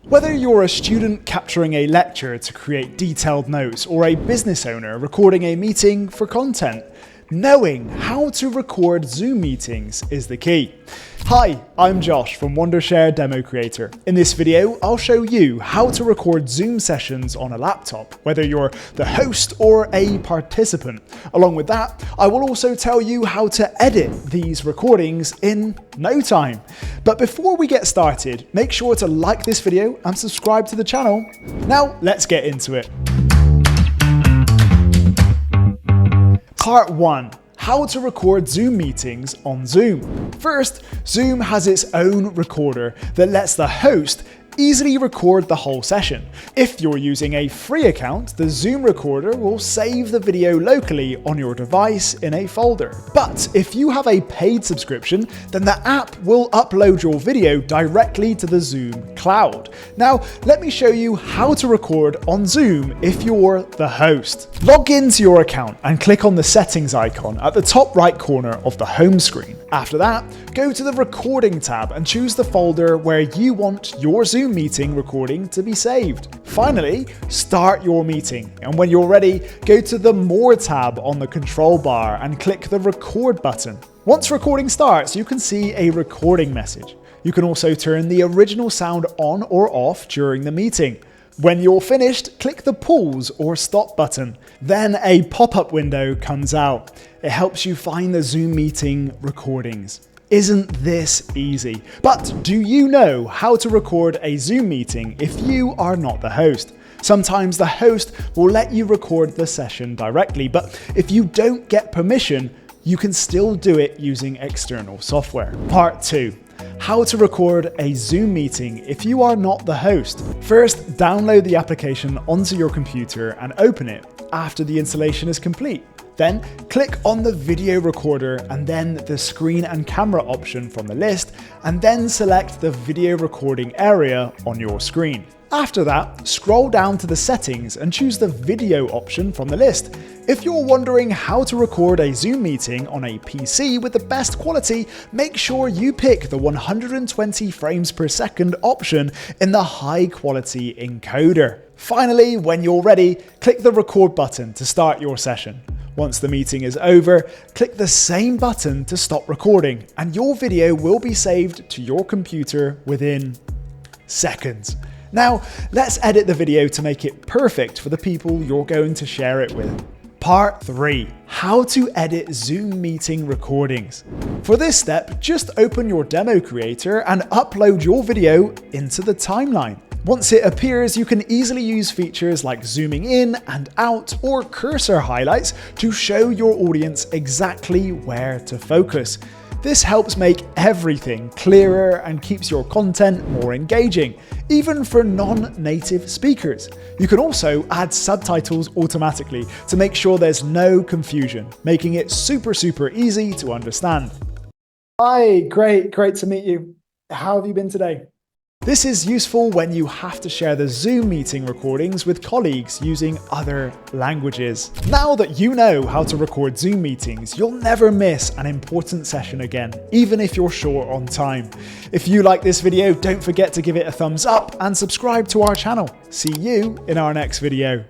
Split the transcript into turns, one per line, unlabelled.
Whether you're a student capturing a lecture to create detailed notes or a business owner recording a meeting for content, knowing how to record Zoom meetings is the key. Hi, I'm Josh from Wondershare DemoCreator. In this video, I'll show you how to record Zoom sessions on a laptop, whether you're the host or a participant. Along with that, I will also tell you how to edit these recordings in no time. But before we get started, make sure to like this video and subscribe to the channel. Now, let's get into it. Part 1. How to record Zoom meetings on Zoom. First, Zoom has its own recorder that lets the host easily record the whole session. If you're using a free account, the Zoom recorder will save the video locally on your device in a folder. But if you have a paid subscription, then the app will upload your video directly to the Zoom cloud. Now, let me show you how to record on Zoom if you're the host. Log into your account and click on the settings icon at the top right corner of the home screen. After that, go to the recording tab and choose the folder where you want your Zoom meeting recording to be saved. Finally, start your meeting, and when you're ready, go to the More tab on the control bar and click the Record button. Once recording starts, you can see a recording message. You can also turn the original sound on or off during the meeting. When you're finished, click the pause or stop button. Then a pop-up window comes out. It helps you find the Zoom meeting recordings. Isn't this easy? But do you know how to record a Zoom meeting if you are not the host? Sometimes the host will let you record the session directly, but if you don't get permission, you can still do it using external software. Part 2. How to record a Zoom meeting if you are not the host. First, download the application onto your computer and open it after the installation is complete. Then click on the video recorder and then the screen and camera option from the list, and then select the video recording area on your screen. After that, scroll down to the settings and choose the video option from the list. If you're wondering how to record a Zoom meeting on a PC with the best quality, make sure you pick the 120 frames per second option in the high quality encoder. Finally, when you're ready, click the record button to start your session. Once the meeting is over, click the same button to stop recording, and your video will be saved to your computer within seconds. Now, let's edit the video to make it perfect for the people you're going to share it with. Part 3. How to edit Zoom meeting recordings. For this step, just open your DemoCreator and upload your video into the timeline. Once it appears, you can easily use features like zooming in and out or cursor highlights to show your audience exactly where to focus. This helps make everything clearer and keeps your content more engaging, even for non-native speakers. You can also add subtitles automatically to make sure there's no confusion, making it super easy to understand. Hi, great to meet you. How have you been today? This is useful when you have to share the Zoom meeting recordings with colleagues using other languages. Now that you know how to record Zoom meetings, you'll never miss an important session again, even if you're short on time. If you like this video, don't forget to give it a thumbs up and subscribe to our channel. See you in our next video.